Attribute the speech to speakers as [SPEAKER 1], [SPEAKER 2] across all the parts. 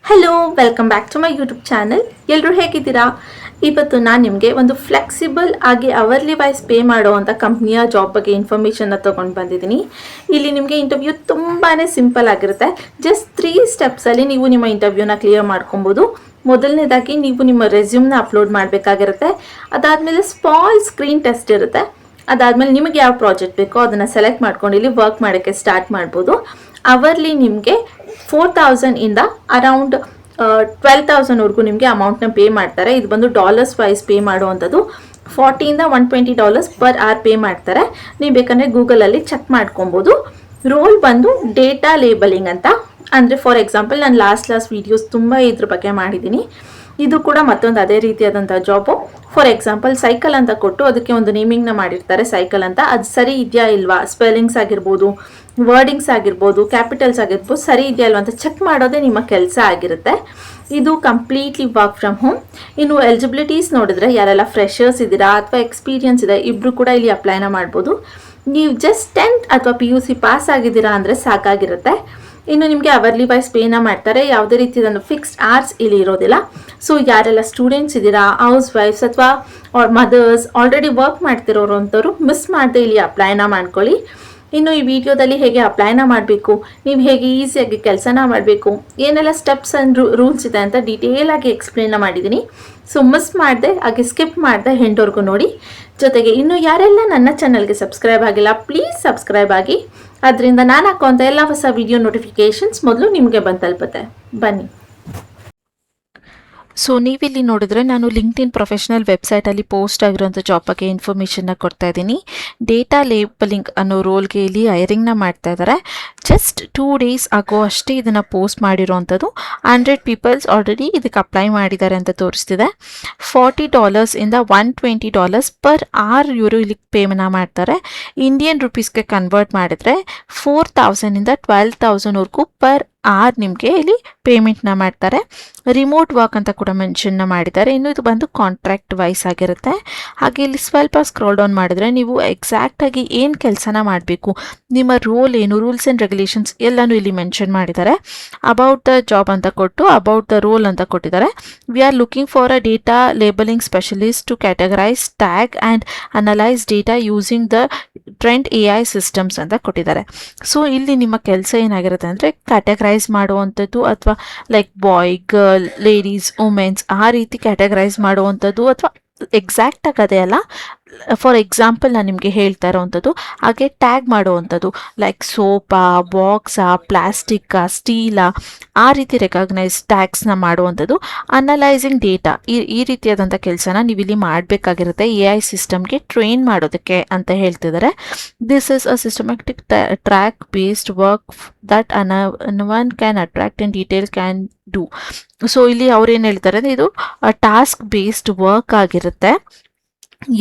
[SPEAKER 1] Hello welcome back to my YouTube channel. ಎಲ್ಲರೂ ಹೇಗಿದ್ದೀರಾ? ಇವತ್ತು ನಾನು ನಿಮಗೆ ಒಂದು ಫ್ಲೆಕ್ಸಿಬಲ್ ಆಗಿ ಅವರ್ಲಿ ವೈಸ್ ಪೇ ಮಾಡುವಂಥ ಕಂಪ್ನಿಯ ಜಾಬ್ ಬಗ್ಗೆ ಇನ್ಫಾರ್ಮೇಷನ್ನ ತೊಗೊಂಡು ಬಂದಿದ್ದೀನಿ. ಇಲ್ಲಿ ನಿಮಗೆ ಇಂಟರ್ವ್ಯೂ ತುಂಬಾ ಸಿಂಪಲ್ ಆಗಿರುತ್ತೆ. ಜಸ್ಟ್ 3 ಸ್ಟೆಪ್ಸಲ್ಲಿ ನೀವು ನಿಮ್ಮ ಇಂಟರ್ವ್ಯೂನ ಕ್ಲಿಯರ್ ಮಾಡ್ಕೊಬೋದು. ಮೊದಲನೇದಾಗಿ ನೀವು ನಿಮ್ಮ ರೆಸ್ಯೂಮ್ನ ಅಪ್ಲೋಡ್ ಮಾಡಬೇಕಾಗಿರುತ್ತೆ. ಅದಾದಮೇಲೆ ಸ್ಕ್ರೀನ್ ಟೆಸ್ಟ್ ಇರುತ್ತೆ. ಅದಾದಮೇಲೆ ನಿಮಗೆ ಯಾವ ಪ್ರಾಜೆಕ್ಟ್ ಬೇಕೋ ಅದನ್ನು ಸೆಲೆಕ್ಟ್ ಮಾಡ್ಕೊಂಡು ಇಲ್ಲಿ ವರ್ಕ್ ಮಾಡೋಕ್ಕೆ ಸ್ಟಾರ್ಟ್ ಮಾಡ್ಬೋದು. ಅವರ್ಲಿ ನಿಮಗೆ 4000 ಇಂದ ಅರೌಂಡ್ 12,000ವರೆಗೂ ನಿಮಗೆ ಅಮೌಂಟ್ನ ಪೇ ಮಾಡ್ತಾರೆ. ಇದು ಬಂದು ಡಾಲರ್ಸ್ ವೈಸ್ ಪೇ ಮಾಡುವಂಥದ್ದು. $40 ಇಂದ $120 ಪರ್ ಅವರ್ ಪೇ ಮಾಡ್ತಾರೆ. ನೀವು ಬೇಕಂದರೆ ಗೂಗಲಲ್ಲಿ ಚೆಕ್ ಮಾಡ್ಕೊಬೋದು. ರೋಲ್ ಬಂದು ಡೇಟಾ ಲೇಬಲಿಂಗ್ ಅಂತ. ಅಂದರೆ ಫಾರ್ ಎಕ್ಸಾಂಪಲ್ ನಾನು ಲಾಸ್ಟ್ ವೀಡಿಯೋಸ್ ತುಂಬ ಇದ್ರ ಬಗ್ಗೆ ಮಾಡಿದ್ದೀನಿ. ಇದು ಕೂಡ ಮತ್ತೊಂದು ಅದೇ ರೀತಿಯಾದಂಥ ಜಾಬು. ಫಾರ್ ಎಕ್ಸಾಂಪಲ್ ಸೈಕಲ್ ಅಂತ ಕೊಟ್ಟು ಅದಕ್ಕೆ ಒಂದು ನೇಮಿಂಗ್ನ ಮಾಡಿರ್ತಾರೆ ಸೈಕಲ್ ಅಂತ. ಅದು ಸರಿ ಇದೆಯಾ ಇಲ್ವಾ, ಸ್ಪೆಲ್ಲಿಂಗ್ಸ್ ಆಗಿರ್ಬೋದು, ವರ್ಡಿಂಗ್ಸ್ ಆಗಿರ್ಬೋದು, ಕ್ಯಾಪಿಟಲ್ಸ್ ಆಗಿರ್ಬೋದು, ಸರಿ ಇದೆಯಾ ಇಲ್ವಾ ಅಂತ ಚೆಕ್ ಮಾಡೋದೇ ನಿಮ್ಮ ಕೆಲಸ ಆಗಿರುತ್ತೆ. ಇದು ಕಂಪ್ಲೀಟ್ಲಿ ವರ್ಕ್ ಫ್ರಮ್ ಹೋಮ್. ಇನ್ನು ಎಲಿಜಿಬಿಲಿಟೀಸ್ ನೋಡಿದ್ರೆ ಯಾರೆಲ್ಲ ಫ್ರೆಷರ್ಸ್ ಇದ್ದೀರಾ ಅಥವಾ ಎಕ್ಸ್ಪೀರಿಯನ್ಸ್ ಇದೆ ಇಬ್ಬರು ಕೂಡ ಇಲ್ಲಿ ಅಪ್ಲೈನ ಮಾಡ್ಬೋದು. ನೀವು ಜಸ್ಟ್ 10th ಅಥವಾ PUC ಪಾಸ್ ಆಗಿದ್ದೀರಾ ಅಂದರೆ ಸಾಕಾಗಿರುತ್ತೆ. ಇನ್ನು ನಿಮಗೆ ಅವರ್ಲಿ ವೈಸ್ ಪೇನ ಮಾಡ್ತಾರೆ. ಯಾವುದೇ ರೀತಿಯ ಫಿಕ್ಸ್ಡ್ ಅವರ್ಸ್ ಇಲ್ಲಿ ಇರೋದಿಲ್ಲ. ಸೊ ಯಾರೆಲ್ಲ ಸ್ಟೂಡೆಂಟ್ಸ್ ಇದ್ದೀರಾ, ಹೌಸ್ ವೈಫ್ಸ್ ಅಥವಾ ಮದರ್ಸ್, ಆಲ್ರೆಡಿ ವರ್ಕ್ ಮಾಡ್ತಿರೋರು ಅಂಥವ್ರು ಮಿಸ್ ಮಾಡದೆ ಇಲ್ಲಿ ಅಪ್ಲೈನ ಮಾಡ್ಕೊಳ್ಳಿ. ಇನ್ನು ಈ ವಿಡಿಯೋದಲ್ಲಿ ಹೇಗೆ ಅಪ್ಲೈನ ಮಾಡಬೇಕು, ನೀವು ಹೇಗೆ ಈಸಿಯಾಗಿ ಕೆಲಸನ ಮಾಡಬೇಕು, ಏನೆಲ್ಲ ಸ್ಟೆಪ್ಸ್ ಆ್ಯಂಡ್ ರೂಲ್ಸ್ ಇದೆ ಅಂತ ಡೀಟೇಲಾಗಿ ಎಕ್ಸ್ಪ್ಲೇನ್ನ ಮಾಡಿದ್ದೀನಿ. ಸೊ ಮಿಸ್ ಮಾಡದೆ ಹಾಗೆ ಸ್ಕಿಪ್ ಮಾಡದೆ ಎಂಡ್ವರೆಗೂ ನೋಡಿ. ಜೊತೆಗೆ ಇನ್ನು ಯಾರೆಲ್ಲ ನನ್ನ ಚಾನಲ್ಗೆ ಸಬ್ಸ್ಕ್ರೈಬ್ ಆಗಿಲ್ಲ ಪ್ಲೀಸ್ ಸಬ್ಸ್ಕ್ರೈಬ್ ಆಗಿ. ಅದರಿಂದ ನಾನು ಹಾಕುವಂಥ ಎಲ್ಲ ಹೊಸ ವಿಡಿಯೋ ನೋಟಿಫಿಕೇಷನ್ಸ್ ಮೊದಲು ನಿಮಗೆ ಬಂದು ತಲುಪುತ್ತೆ. ಬನ್ನಿ.
[SPEAKER 2] ಸೊ ನೀವಿಲ್ಲಿ ನೋಡಿದ್ರೆ ನಾನು ಲಿಂಕ್ಡ್ಇನ್ ಪ್ರೊಫೆಷನಲ್ ವೆಬ್ಸೈಟಲ್ಲಿ ಪೋಸ್ಟ್ ಆಗಿರೋಂಥ ಜಾಬ್ ಬಗ್ಗೆ ಇನ್ಫಾರ್ಮೇಷನ್ನ ಕೊಡ್ತಾ ಇದ್ದೀನಿ. ಡೇಟಾ ಲೇಬಲಿಂಗ್ ಅನ್ನೋ ರೋಲ್ಗೆ ಇಲ್ಲಿ ಹೈರಿಂಗ್ನ ಮಾಡ್ತಾ ಇದ್ದಾರೆ. ಜಸ್ಟ್ 2 days ಆಗೋ ಅಷ್ಟೇ ಇದನ್ನು ಪೋಸ್ಟ್ ಮಾಡಿರೋವಂಥದ್ದು. 100 ಪೀಪಲ್ಸ್ ಆಲ್ರೆಡಿ ಇದಕ್ಕೆ ಅಪ್ಲೈ ಮಾಡಿದ್ದಾರೆ ಅಂತ ತೋರಿಸ್ತಿದೆ. $40 ಇಂದ $120 ಪರ್ ಅವರ್ ಇವರು ಇಲ್ಲಿ ಪೇಮೆಂಟ್ ಮಾಡ್ತಾರೆ. ಇಂಡಿಯನ್ ರುಪೀಸ್ಗೆ ಕನ್ವರ್ಟ್ ಮಾಡಿದ್ರೆ 4,000 ಇಂದ 12,000ವರೆಗೂ ಪರ್ ಅವರ್ ನಿಮಗೆ ಇಲ್ಲಿ ಪೇಮೆಂಟ್ನ ಮಾಡ್ತಾರೆ. ರಿಮೋಟ್ ವರ್ಕ್ ಅಂತ ಕೂಡ ಮೆನ್ಷನ್ನ ಮಾಡಿದ್ದಾರೆ. ಇನ್ನು ಇದು ಬಂದು ಕಾಂಟ್ರಾಕ್ಟ್ ವೈಸ್ ಆಗಿರುತ್ತೆ. ಹಾಗೆ ಇಲ್ಲಿ ಸ್ವಲ್ಪ ಸ್ಕ್ರೋಲ್ ಡೌನ್ ಮಾಡಿದ್ರೆ ನೀವು ಎಕ್ಸಾಕ್ಟಾಗಿ ಏನು ಕೆಲಸನ ಮಾಡಬೇಕು, ನಿಮ್ಮ ರೋಲ್ ಏನು, ರೂಲ್ಸ್ ಆ್ಯಂಡ್ ರೆಗ್ಯುಲೇಷನ್ಸ್ ಎಲ್ಲನೂ ಇಲ್ಲಿ ಮೆನ್ಷನ್ ಮಾಡಿದ್ದಾರೆ. ಅಬೌಟ್ ದ ಜಾಬ್ ಅಂತ ಕೊಟ್ಟು ಅಬೌಟ್ ದ ರೋಲ್ ಅಂತ ಕೊಟ್ಟಿದ್ದಾರೆ. We are looking for a data labelling specialist to categorise, tag and analyse data using the trend AI systems ಅಂತ ಕೊಟ್ಟಿದ್ದಾರೆ. ಸೊ ಇಲ್ಲಿ ನಿಮ್ಮ ಕೆಲಸ ಏನಾಗಿರುತ್ತೆ ಅಂದರೆ ಕ್ಯಾಟಗರೈಸ್ ಮಾಡುವಂಥದ್ದು ಅಥವಾ ಲೈಕ್ ಬಾಯ್, ಗರ್ಲ್, ಲೇಡೀಸ್, ವುಮೆನ್ಸ್ ಆ ರೀತಿ ಕ್ಯಾಟಗರೈಸ್ ಮಾಡುವಂಥದ್ದು ಅಥವಾ ಎಕ್ಸಾಕ್ಟಾಗಿ ಅದೇ ಅಲ್ಲ. ಫಾರ್ ಎಕ್ಸಾಂಪಲ್ ನಾನು ನಿಮಗೆ ಹೇಳ್ತಾ ಇರೋವಂಥದ್ದು. ಹಾಗೆ ಟ್ಯಾಗ್ ಮಾಡುವಂಥದ್ದು ಲೈಕ್ ಸೋಪಾ, ಬಾಕ್ಸಾ, ಪ್ಲಾಸ್ಟಿಕ್ಕಾ, ಸ್ಟೀಲಾ ಆ ರೀತಿ ರೆಕಗ್ನೈಸ್ ಟ್ಯಾಗ್ಸ್ನ ಮಾಡುವಂಥದ್ದು. ಅನಲೈಸಿಂಗ್ ಡೇಟಾ ಈ ರೀತಿಯಾದಂಥ ಕೆಲಸನ ನೀವು ಇಲ್ಲಿ ಮಾಡಬೇಕಾಗಿರುತ್ತೆ AI ಸಿಸ್ಟಮ್ಗೆ ಟ್ರೈನ್ ಮಾಡೋದಕ್ಕೆ ಅಂತ ಹೇಳ್ತಿದ್ದಾರೆ. This is a systematic track based work that one can attract in detail can do. So ಇಲ್ಲಿ ಅವ್ರೇನು ಹೇಳ್ತಾರೆ ಅಂದರೆ ಇದು ಟಾಸ್ಕ್ ಬೇಸ್ಡ್ ವರ್ಕ್ ಆಗಿರುತ್ತೆ.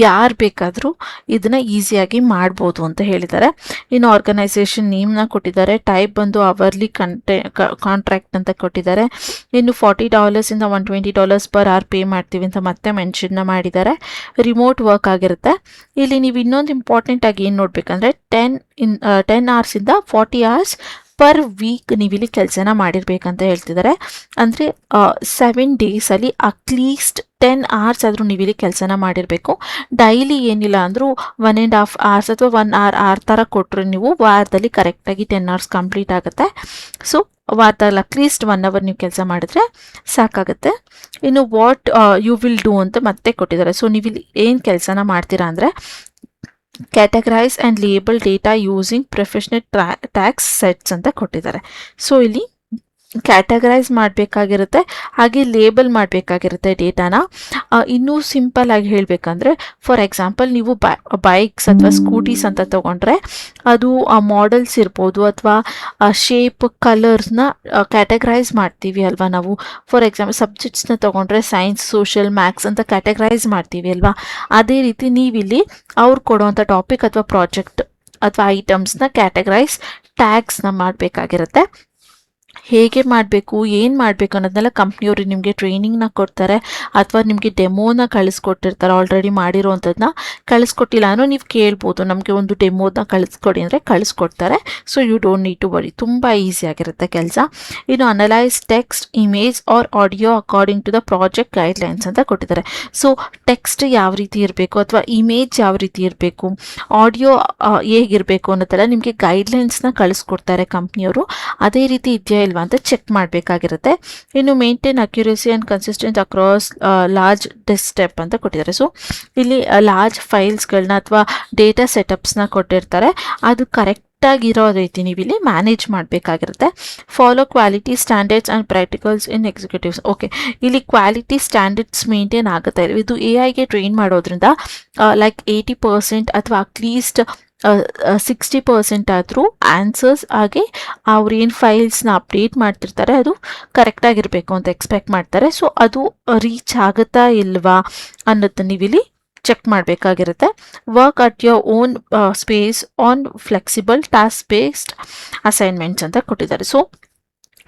[SPEAKER 2] ಯಾರು ಬೇಕಾದರೂ ಇದನ್ನು ಈಸಿಯಾಗಿ ಮಾಡ್ಬೋದು ಅಂತ ಹೇಳಿದ್ದಾರೆ. ಇನ್ನು ಆರ್ಗನೈಸೇಷನ್ ನೇಮ್ನ ಕೊಟ್ಟಿದ್ದಾರೆ. ಟೈಪ್ ಬಂದು ಅವರ್ಲಿ ಕಾಂಟ್ರಾಕ್ಟ್ ಅಂತ ಕೊಟ್ಟಿದ್ದಾರೆ. ಇನ್ನು $40 ಇಂದ $120 ಪರ್ ಅವರ್ ಪೇ ಮಾಡ್ತೀವಿ ಅಂತ ಮತ್ತೆ ಮೆನ್ಷನ್ನ ಮಾಡಿದ್ದಾರೆ. ರಿಮೋಟ್ ವರ್ಕ್ ಆಗಿರುತ್ತೆ. ಇಲ್ಲಿ ನೀವು ಇನ್ನೊಂದು ಇಂಪಾರ್ಟೆಂಟ್ ಆಗಿ ಏನು ನೋಡ್ಬೇಕಂದ್ರೆ 10 hours ಇಂದ 40 hours ಪರ್ ವೀಕ್ ನೀವಿಲ್ಲಿ ಕೆಲಸನ ಮಾಡಿರ್ಬೇಕಂತ ಹೇಳ್ತಿದ್ದಾರೆ. ಅಂದರೆ 7 daysಲ್ಲಿ ಅಟ್ಲೀಸ್ಟ್ 10 hours ಆದರೂ ನೀವಿಲ್ಲಿ ಕೆಲಸನ ಮಾಡಿರಬೇಕು. ಡೈಲಿ ಏನಿಲ್ಲ ಅಂದರೂ 1.5 hours ಅಥವಾ 1 hour ಆ ಥರ ಕೊಟ್ಟರೆ ನೀವು ವಾರದಲ್ಲಿ ಕರೆಕ್ಟಾಗಿ 10 hours ಕಂಪ್ಲೀಟ್ ಆಗುತ್ತೆ. ಸೊ ವಾರದಲ್ಲಿ ಅಟ್ಲೀಸ್ಟ್ 1 hour ನೀವು ಕೆಲಸ ಮಾಡಿದ್ರೆ ಸಾಕಾಗುತ್ತೆ. ಇನ್ನು ವಾಟ್ ಯು ವಿಲ್ ಡೂ ಅಂತ ಮತ್ತೆ ಕೊಟ್ಟಿದ್ದಾರೆ. ಸೊ ನೀವಿಲ್ಲಿ ಏನು ಕೆಲಸನ ಮಾಡ್ತೀರಾ ಅಂದರೆ categorise and label data using professional tags sets ಅಂತ ಕೊಟ್ಟಿದ್ದಾರೆ. ಸೊ ಇಲ್ಲಿ ಕ್ಯಾಟಗರೈಸ್ ಮಾಡಬೇಕಾಗಿರುತ್ತೆ, ಹಾಗೆ ಲೇಬಲ್ ಮಾಡಬೇಕಾಗಿರುತ್ತೆ ಡೇಟಾನ. ಇನ್ನೂ ಸಿಂಪಲ್ ಆಗಿ ಹೇಳಬೇಕಂದ್ರೆ ಫಾರ್ ಎಕ್ಸಾಂಪಲ್ ನೀವು ಬೈಕ್ಸ್ ಅಥವಾ ಸ್ಕೂಟೀಸ್ ಅಂತ ತೊಗೊಂಡ್ರೆ ಅದು ಆ ಮಾಡೆಲ್ಸ್ ಇರ್ಬೋದು ಅಥವಾ ಶೇಪ್, ಕಲರ್ಸ್ನ ಕ್ಯಾಟಗರೈಸ್ ಮಾಡ್ತೀವಿ ಅಲ್ವಾ ನಾವು. ಫಾರ್ ಎಕ್ಸಾಂಪಲ್ ಸಬ್ಜೆಕ್ಟ್ಸ್ನ ತೊಗೊಂಡ್ರೆ ಸೈನ್ಸ್, ಸೋಷಿಯಲ್, ಮ್ಯಾಥ್ಸ್ ಅಂತ ಕ್ಯಾಟಗರೈಸ್ ಮಾಡ್ತೀವಿ ಅಲ್ವಾ. ಅದೇ ರೀತಿ ನೀವಿಲ್ಲಿ ಅವ್ರು ಕೊಡುವಂಥ ಟಾಪಿಕ್ ಅಥವಾ ಪ್ರಾಜೆಕ್ಟ್ ಅಥವಾ ಐಟಮ್ಸ್ನ ಕ್ಯಾಟಗರೈಸ್ ಟ್ಯಾಗ್ಸ್ನ ಮಾಡಬೇಕಾಗಿರುತ್ತೆ. ಹೇಗೆ ಮಾಡಬೇಕು, ಏನು ಮಾಡಬೇಕು ಅನ್ನೋದನ್ನೆಲ್ಲ ಕಂಪ್ನಿಯವರು ನಿಮಗೆ ಟ್ರೈನಿಂಗ್ನ ಕೊಡ್ತಾರೆ, ಅಥವಾ ನಿಮಗೆ ಡೆಮೋನ ಕಳಿಸ್ಕೊಟ್ಟಿರ್ತಾರೆ. ಆಲ್ರೆಡಿ ಮಾಡಿರೋವಂಥದ್ದನ್ನ ಕಳಿಸ್ಕೊಟ್ಟಿಲ್ಲ ಅನ್ನೋ ನೀವು ಕೇಳ್ಬೋದು, ನಮಗೆ ಒಂದು ಡೆಮೋನ ಕಳಿಸ್ಕೊಡಿ ಅಂದರೆ ಕಳಿಸ್ಕೊಡ್ತಾರೆ. So you don't need to worry, ತುಂಬ ಈಸಿಯಾಗಿರುತ್ತೆ ಕೆಲಸ. ಇನ್ನು analyse text, image or audio according to the project guidelines ಅಂತ ಕೊಟ್ಟಿದ್ದಾರೆ. ಸೊ ಟೆಕ್ಸ್ಟ್ ಯಾವ ರೀತಿ ಇರಬೇಕು ಅಥವಾ ಇಮೇಜ್ ಯಾವ ರೀತಿ ಇರಬೇಕು, ಆಡಿಯೋ ಹೇಗಿರಬೇಕು ಅನ್ನೋದೆಲ್ಲ ನಿಮಗೆ ಗೈಡ್ಲೈನ್ಸ್ನ ಕಳಿಸ್ಕೊಡ್ತಾರೆ ಕಂಪ್ನಿಯವರು. ಅದೇ ರೀತಿ ಇದೆಯಾ ಇಲ್ವಾ ಅಂತ ಚೆಕ್ ಮಾಡಬೇಕಾಗಿರುತ್ತೆ. ಇನ್ನು maintain accuracy and consistent across large desktop ಅಂತ ಕೊಟ್ಟಿದ್ದಾರೆ. ಸೊ ಇಲ್ಲಿ ಲಾರ್ಜ್ ಫೈಲ್ಸ್ಗಳನ್ನ ಅಥವಾ ಡೇಟಾ ಸೆಟಪ್ಸ್ನ ಕೊಟ್ಟಿರ್ತಾರೆ, ಅದು ಕರೆಕ್ಟಾಗಿರೋ ರೀತಿ ನೀವು ಇಲ್ಲಿ ಮ್ಯಾನೇಜ್ ಮಾಡಬೇಕಾಗಿರುತ್ತೆ. Follow quality standards and practicals in executives. Okay, ಇಲ್ಲಿ ಕ್ವಾಲಿಟಿ ಸ್ಟ್ಯಾಂಡರ್ಡ್ಸ್ ಮೇಂಟೈನ್ ಆಗುತ್ತೆ. ಇದು AI ಟ್ರೈನ್ ಮಾಡೋದ್ರಿಂದ ಲೈಕ್ 80% ಅಥವಾ ಅಟ್ಲೀಸ್ಟ್ 60% ಆದರೂ ಆನ್ಸರ್ಸ್ ಹಾಗೆ ಅವ್ರು ಏನು ಫೈಲ್ಸ್ನ ಅಪ್ಡೇಟ್ ಮಾಡ್ತಿರ್ತಾರೆ ಅದು ಕರೆಕ್ಟಾಗಿರಬೇಕು ಅಂತ ಎಕ್ಸ್ಪೆಕ್ಟ್ ಮಾಡ್ತಾರೆ. ಸೊ ಅದು ರೀಚ್ ಆಗುತ್ತಾ ಇಲ್ವಾ ಅನ್ನೋದನ್ನ ನೀವಿಲ್ಲಿ ಚೆಕ್ ಮಾಡಬೇಕಾಗಿರುತ್ತೆ. Work at your own space on flexible task based assignments ಅಂತ ಕೊಟ್ಟಿದ್ದಾರೆ. ಸೊ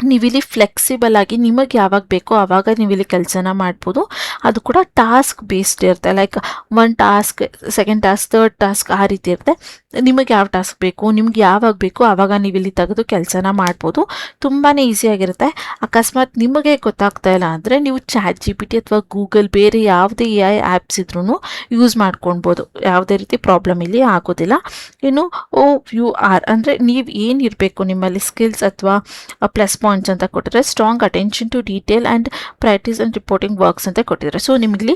[SPEAKER 2] ನೀವಿಲ್ಲಿ ಫ್ಲೆಕ್ಸಿಬಲ್ ಆಗಿ ನಿಮಗೆ ಯಾವಾಗ ಬೇಕೋ ಆವಾಗ ನೀವಿಲ್ಲಿ ಕೆಲಸನ ಮಾಡ್ಬೋದು. ಅದು ಕೂಡ ಟಾಸ್ಕ್ ಬೇಸ್ಡ್ ಇರುತ್ತೆ, like 1 task, 2nd task, 3rd task ಆ ರೀತಿ ಇರುತ್ತೆ. ನಿಮಗೆ ಯಾವ ಟಾಸ್ಕ್ ಬೇಕು, ನಿಮ್ಗೆ ಯಾವಾಗ ಬೇಕೋ ಆವಾಗ ನೀವಿಲ್ಲಿ ತೆಗೆದು ಕೆಲಸನ ಮಾಡ್ಬೋದು. ತುಂಬಾ ಈಸಿಯಾಗಿರುತ್ತೆ. ಅಕಸ್ಮಾತ್ ನಿಮಗೆ ಗೊತ್ತಾಗ್ತಾ ಇಲ್ಲ ಅಂದರೆ ನೀವು ChatGPT ಅಥವಾ ಗೂಗಲ್ ಬೇರೆ ಯಾವುದೇ AI ಆ್ಯಪ್ಸ್ ಇದ್ರೂ ಯೂಸ್ ಮಾಡ್ಕೊಳ್ಬೋದು, ಯಾವುದೇ ರೀತಿ ಪ್ರಾಬ್ಲಮ್ ಇಲ್ಲಿ ಆಗೋದಿಲ್ಲ. ಇನ್ನು OUR ಅಂದರೆ ನೀವು ಏನಿರಬೇಕು ನಿಮ್ಮಲ್ಲಿ ಸ್ಕಿಲ್ಸ್ ಅಥವಾ ಪ್ಲಸ್ ಪಾಯಿಂಟ್ಸ್ ಅಂತ ಕೊಟ್ಟಿದ್ದಾರೆ. Strong attention to detail and practice and reporting works ಅಂತ ಕೊಟ್ಟಿದ್ದಾರೆ. ಸೊ ನಿಮಗಲ್ಲಿ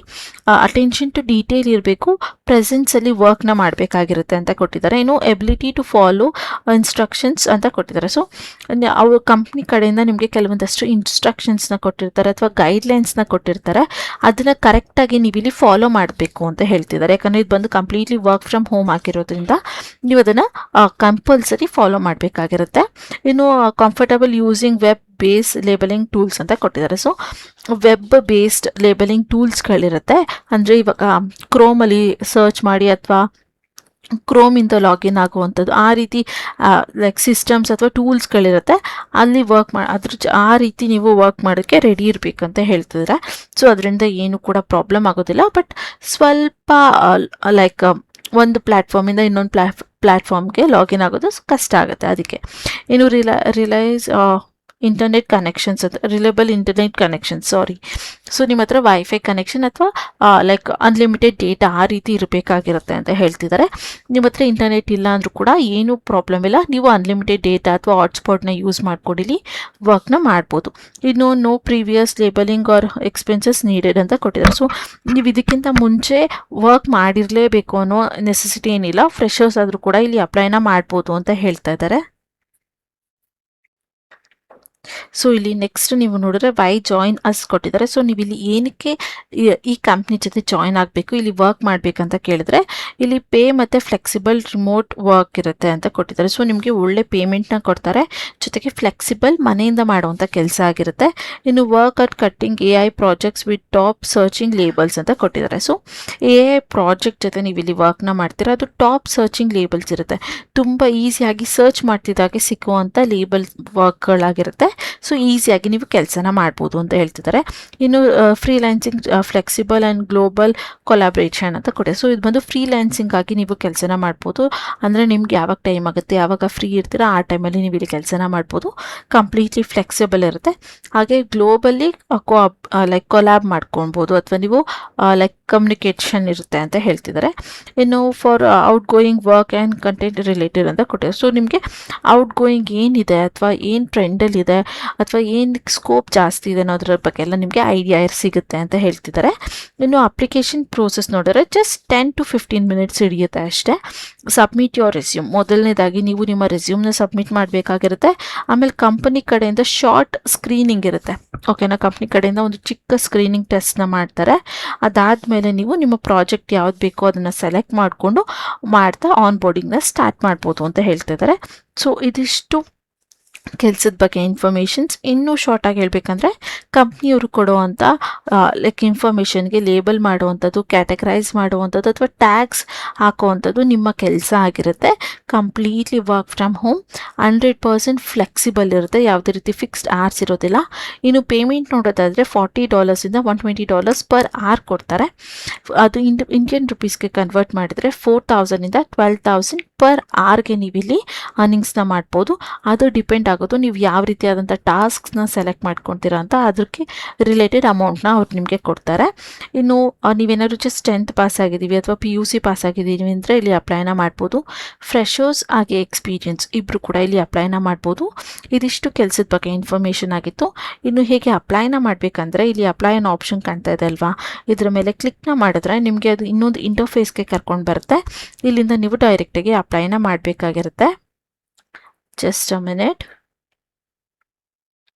[SPEAKER 2] ಅಟೆನ್ಷನ್ ಟು ಡೀಟೇಲ್ ಇರಬೇಕು, ಪ್ರೆಸೆನ್ಸಲ್ಲಿ ವರ್ಕ್ನ ಮಾಡಬೇಕಾಗಿರುತ್ತೆ ಅಂತ ಕೊಟ್ಟಿದ್ದಾರೆ. ಇನ್ನು ಎಬಿಲಿಟಿ ಟು ಫಾಲೋ ಇನ್ಸ್ಟ್ರಕ್ಷನ್ಸ್ ಅಂತ ಕೊಟ್ಟಿದ್ದಾರೆ. ಸೊ ಅವ್ರ ಕಂಪ್ನಿ ಕಡೆಯಿಂದ ನಿಮಗೆ ಕೆಲವೊಂದಷ್ಟು ಇನ್ಸ್ಟ್ರಕ್ಷನ್ಸ್ನ ಕೊಟ್ಟಿರ್ತಾರೆ ಅಥವಾ ಗೈಡ್ಲೈನ್ಸ್ನ ಕೊಟ್ಟಿರ್ತಾರೆ, ಅದನ್ನು ಕರೆಕ್ಟಾಗಿ ನೀವು ಇಲ್ಲಿ ಫಾಲೋ ಮಾಡಬೇಕು ಅಂತ ಹೇಳ್ತಿದ್ದಾರೆ. ಯಾಕಂದರೆ ಇದು ಬಂದು ಕಂಪ್ಲೀಟ್ಲಿ ವರ್ಕ್ ಫ್ರಮ್ ಹೋಮ್ ಆಗಿರೋದ್ರಿಂದ ನೀವು ಅದನ್ನು ಕಂಪಲ್ಸರಿ ಫಾಲೋ ಮಾಡಬೇಕಾಗಿರುತ್ತೆ. ಇನ್ನು comfortable using web base labelling tools ಅಂತ ಕೊಟ್ಟಿದ್ದಾರೆ. ಸೊ ವೆಬ್ ಬೇಸ್ಡ್ ಲೇಬಲಿಂಗ್ ಟೂಲ್ಸ್ಗಳಿರುತ್ತೆ, ಅಂದರೆ ಇವಾಗ ಕ್ರೋಮಲ್ಲಿ ಸರ್ಚ್ ಮಾಡಿ ಅಥವಾ ಕ್ರೋಮಿಂದ ಲಾಗಿನ್ ಆಗುವಂಥದ್ದು ಆ ರೀತಿ ಲೈಕ್ ಸಿಸ್ಟಮ್ಸ್ ಅಥವಾ ಟೂಲ್ಸ್ಗಳಿರುತ್ತೆ, ಅಲ್ಲಿ ವರ್ಕ್ ಆ ರೀತಿ ನೀವು ವರ್ಕ್ ಮಾಡೋಕ್ಕೆ ರೆಡಿ ಇರಬೇಕಂತ ಹೇಳ್ತಿದ್ದಾರೆ. ಸೊ ಅದರಿಂದ ಏನು ಕೂಡ ಪ್ರಾಬ್ಲಮ್ ಆಗೋದಿಲ್ಲ. ಬಟ್ ಸ್ವಲ್ಪ ಲೈಕ್ ಒಂದು ಪ್ಲ್ಯಾಟ್ಫಾರ್ಮಿಂದ ಇನ್ನೊಂದು ಪ್ಲ್ಯಾಟ್ಫಾರ್ಮ್ಗೆ ಲಾಗಿನ್ ಆಗೋದು ಕಷ್ಟ ಆಗುತ್ತೆ. ಅದಕ್ಕೆ ಇನ್ನು ರಿಲೈಸ್ ಇಂಟರ್ನೆಟ್ ಕನೆಕ್ಷನ್ಸ್ ಅಂತ, ರಿಲೇಬಲ್ ಇಂಟರ್ನೆಟ್ ಕನೆಕ್ಷನ್ ಸೊ ನಿಮ್ಮ ಹತ್ರ ವೈಫೈ ಕನೆಕ್ಷನ್ ಅಥವಾ ಲೈಕ್ ಅನ್ಲಿಮಿಟೆಡ್ ಡೇಟಾ ಆ ರೀತಿ ಇರಬೇಕಾಗಿರುತ್ತೆ ಅಂತ ಹೇಳ್ತಿದ್ದಾರೆ. ನಿಮ್ಮ ಹತ್ರ ಇಂಟರ್ನೆಟ್ ಇಲ್ಲ ಅಂದರೂ ಕೂಡ ಏನೂ ಪ್ರಾಬ್ಲಮ್ ಇಲ್ಲ, ನೀವು ಅನ್ಲಿಮಿಟೆಡ್ ಡೇಟಾ ಅಥವಾ ಹಾಟ್ಸ್ಪಾಟ್ನ ಯೂಸ್ ಮಾಡ್ಕೊಂಡಿಲ್ಲಿ ವರ್ಕ್ನ ಮಾಡ್ಬೋದು. ಇನ್ನು no previous labelling or expenses needed ಅಂತ ಕೊಟ್ಟಿದ್ದಾರೆ. ಸೊ ನೀವು ಇದಕ್ಕಿಂತ ಮುಂಚೆ ವರ್ಕ್ ಮಾಡಿರಲೇಬೇಕು ಅನ್ನೋ ನೆಸೆಸಿಟಿ ಏನಿಲ್ಲ, ಫ್ರೆಶರ್ಸ್ ಆದರೂ ಕೂಡ ಇಲ್ಲಿ ಅಪ್ಲೈನ ಮಾಡ್ಬೋದು ಅಂತ ಹೇಳ್ತಾ ಇದ್ದಾರೆ. ಸೊ ಇಲ್ಲಿ ನೆಕ್ಸ್ಟ್ ನೀವು ನೋಡಿದ್ರೆ ವೈ ಜಾಯಿನ್ ಅಸ್ ಕೊಟ್ಟಿದ್ದಾರೆ. ಸೊ ನೀವು ಇಲ್ಲಿ ಏನಕ್ಕೆ ಈ ಕಂಪ್ನಿ ಜೊತೆ ಜಾಯಿನ್ ಆಗಬೇಕು, ಇಲ್ಲಿ ವರ್ಕ್ ಮಾಡಬೇಕಂತ ಕೇಳಿದ್ರೆ ಇಲ್ಲಿ ಪೇ ಮತ್ತು ಫ್ಲೆಕ್ಸಿಬಲ್ ರಿಮೋಟ್ ವರ್ಕ್ ಇರುತ್ತೆ ಅಂತ ಕೊಟ್ಟಿದ್ದಾರೆ. ಸೊ ನಿಮಗೆ ಒಳ್ಳೆ ಪೇಮೆಂಟ್ನ ಕೊಡ್ತಾರೆ, ಜೊತೆಗೆ ಫ್ಲೆಕ್ಸಿಬಲ್ ಮನೆಯಿಂದ ಮಾಡುವಂಥ ಕೆಲಸ ಆಗಿರುತ್ತೆ. ಇನ್ನು work at cutting AI projects with top searching labels ಅಂತ ಕೊಟ್ಟಿದ್ದಾರೆ. ಸೊ AI ಪ್ರಾಜೆಕ್ಟ್ ಜೊತೆ ನೀವು ಇಲ್ಲಿ ವರ್ಕ್ನ ಮಾಡ್ತೀರಾ, ಅದು ಟಾಪ್ ಸರ್ಚಿಂಗ್ ಲೇಬಲ್ಸ್ ಇರುತ್ತೆ, ತುಂಬ ಈಸಿಯಾಗಿ ಸರ್ಚ್ ಮಾಡ್ತಿದ್ದಾಗೆ ಸಿಕ್ಕುವಂಥ ಲೇಬಲ್ ವರ್ಕ್ಗಳಾಗಿರುತ್ತೆ. ಸೊ ಈಸಿಯಾಗಿ ನೀವು ಕೆಲಸನ ಮಾಡ್ಬೋದು ಅಂತ ಹೇಳ್ತಿದ್ದಾರೆ. ಇನ್ನು freelancing flexible and global collaboration ಅಂತ ಕೊಟ್ಟಿದೆ. ಸೊ ಇದು ಬಂದು ಫ್ರೀಲ್ಯಾನ್ಸಿಂಗ್ ಆಗಿ ನೀವು ಕೆಲಸನ ಮಾಡ್ಬೋದು, ಅಂದರೆ ನಿಮ್ಗೆ ಯಾವಾಗ ಟೈಮ್ ಆಗುತ್ತೆ, ಯಾವಾಗ ಫ್ರೀ ಇರ್ತೀರಾ ಆ ಟೈಮಲ್ಲಿ ನೀವು ಇಲ್ಲಿ ಕೆಲಸನ ಮಾಡ್ಬೋದು. ಕಂಪ್ಲೀಟ್ಲಿ ಫ್ಲೆಕ್ಸಿಬಲ್ ಇರುತ್ತೆ. ಹಾಗೆ ಗ್ಲೋಬಲಿ ಲೈಕ್ ಕೊಲ್ಯಾಬ್ ಮಾಡ್ಕೊಳ್ಬೋದು, ಅಥವಾ ನೀವು ಲೈಕ್ ಕಮ್ಯುನಿಕೇಷನ್ ಇರುತ್ತೆ ಅಂತ ಹೇಳ್ತಿದ್ದಾರೆ. ಇನ್ನು for out going work and content related ಅಂತ ಕೊಟ್ಟಿದ್ದಾರೆ. ಸೊ ನಿಮಗೆ ಔಟ್ ಗೋಯಿಂಗ್ ಏನಿದೆ ಅಥವಾ ಏನು ಟ್ರೆಂಡಲ್ಲಿದೆ ಅಥವಾ ಏನು ಸ್ಕೋಪ್ ಜಾಸ್ತಿ ಇದೆ ಅನ್ನೋದ್ರ ಬಗ್ಗೆ ಎಲ್ಲ ನಿಮಗೆ ಐಡಿಯಾ ಸಿಗುತ್ತೆ ಅಂತ ಹೇಳ್ತಿದ್ದಾರೆ. ಇನ್ನು ಅಪ್ಲಿಕೇಶನ್ ಪ್ರೋಸೆಸ್ ನೋಡಿದ್ರೆ ಜಸ್ಟ್ 10 to 15 minutes ಹಿಡಿಯುತ್ತೆ ಅಷ್ಟೇ. ಸಬ್ಮಿಟ್ ಯೋರ್ ರೆಸ್ಯೂಮ್, ಮೊದಲನೇದಾಗಿ ನೀವು ನಿಮ್ಮ ರೆಸ್ಯೂಮ್ನ ಸಬ್ಮಿಟ್ ಮಾಡಬೇಕಾಗಿರುತ್ತೆ. ಆಮೇಲೆ ಕಂಪನಿ ಕಡೆಯಿಂದ ಶಾರ್ಟ್ ಸ್ಕ್ರೀನಿಂಗ್ ಇರುತ್ತೆ, ಓಕೆನಾ. ಕಂಪ್ನಿ ಕಡೆಯಿಂದ ಒಂದು ಚಿಕ್ಕ ಸ್ಕ್ರೀನಿಂಗ್ ಟೆಸ್ಟ್ನ ಮಾಡ್ತಾರೆ. ಅದಾದಮೇಲೆ ನೀವು ನಿಮ್ಮ ಪ್ರಾಜೆಕ್ಟ್ ಯಾವ್ದು ಬೇಕೋ ಅದನ್ನು ಸೆಲೆಕ್ಟ್ ಮಾಡಿಕೊಂಡು ಮಾಡ್ತಾ ಆನ್ ಬೋರ್ಡಿಂಗ್ನ ಸ್ಟಾರ್ಟ್ ಮಾಡ್ಬೋದು ಅಂತ ಹೇಳ್ತಿದ್ದಾರೆ. ಸೊ ಇದಿಷ್ಟು ಕೆಲಸದ ಬಗ್ಗೆ ಇನ್ಫಾರ್ಮೇಷನ್ಸ್. ಇನ್ನೂ ಶಾರ್ಟಾಗಿ ಹೇಳಬೇಕಂದ್ರೆ ಕಂಪ್ನಿಯವರು ಕೊಡುವಂಥ ಲೈಕ್ ಇನ್ಫಾರ್ಮೇಷನ್ಗೆ ಲೇಬಲ್ ಮಾಡುವಂಥದ್ದು, ಕ್ಯಾಟಗರೈಸ್ ಮಾಡುವಂಥದ್ದು ಅಥವಾ ಟ್ಯಾಗ್ಸ್ ಹಾಕುವಂಥದ್ದು ನಿಮ್ಮ ಕೆಲಸ ಆಗಿರುತ್ತೆ. Completely work from home, 100% flexible ಇರುತ್ತೆ, ಯಾವುದೇ ರೀತಿ ಫಿಕ್ಸ್ಡ್ ಅವರ್ಸ್ ಇರೋದಿಲ್ಲ. ಇನ್ನು ಪೇಮೆಂಟ್ ನೋಡೋದಾದರೆ $40 $120 ಪರ್ ಅವರ್ ಕೊಡ್ತಾರೆ. ಅದು ಇಂಡಿಯನ್ ರುಪೀಸ್ಗೆ ಕನ್ವರ್ಟ್ ಮಾಡಿದರೆ 4,000 12,000 ಪರ್ ಅವರ್ಗೆ ನೀವಿಲ್ಲಿ ಅರ್ನಿಂಗ್ಸ್ನ ಮಾಡ್ಬೋದು. ಅದು ಡಿಪೆಂಡ್ ಆಗೋದು ನೀವು ಯಾವ ರೀತಿಯಾದಂಥ ಟಾಸ್ಕ್ಸ್ನ ಸೆಲೆಕ್ಟ್ ಮಾಡ್ಕೊತೀರಾ ಅಂತ, ಅದಕ್ಕೆ ರಿಲೇಟೆಡ್ ಅಮೌಂಟ್ನ ಅವ್ರು ನಿಮಗೆ ಕೊಡ್ತಾರೆ. ಇನ್ನು ನೀವೇನಾದ್ರು ಜಸ್ಟ್ 10th ಪಾಸ್ ಆಗಿದ್ದೀವಿ ಅಥವಾ PUC ಪಾಸ್ ಆಗಿದ್ದೀವಿ ಅಂದರೆ ಇಲ್ಲಿ ಅಪ್ಲೈನ ಮಾಡ್ಬೋದು. ಫ್ರೆಶರ್ಸ್ ಹಾಗೆ ಎಕ್ಸ್ಪೀರಿಯನ್ಸ್ ಇಬ್ಬರು ಕೂಡ ಇಲ್ಲಿ ಅಪ್ಲೈನ ಮಾಡ್ಬೋದು. ಇದಿಷ್ಟು ಕೆಲಸದ ಬಗ್ಗೆ ಇನ್ಫಾರ್ಮೇಷನ್ ಆಗಿತ್ತು. ಇನ್ನು ಹೇಗೆ ಅಪ್ಲೈನ ಮಾಡಬೇಕಂದ್ರೆ ಇಲ್ಲಿ ಅಪ್ಲೈ ಅನ್ನೋ ಆಪ್ಷನ್ ಕಾಣ್ತಾ ಇದೆ ಅಲ್ವಾ, ಇದರ ಮೇಲೆ ಕ್ಲಿಕ್ನ ಮಾಡಿದ್ರೆ ನಿಮಗೆ ಅದು ಇನ್ನೊಂದು ಇಂಟರ್ಫೇಸ್ಗೆ ಕರ್ಕೊಂಡು ಬರುತ್ತೆ. ಇಲ್ಲಿಂದ ನೀವು ಡೈರೆಕ್ಟಾಗಿ ಅಪ್ಲೈನ ಮಾಡಬೇಕಾಗಿರುತ್ತೆ. Just a minute.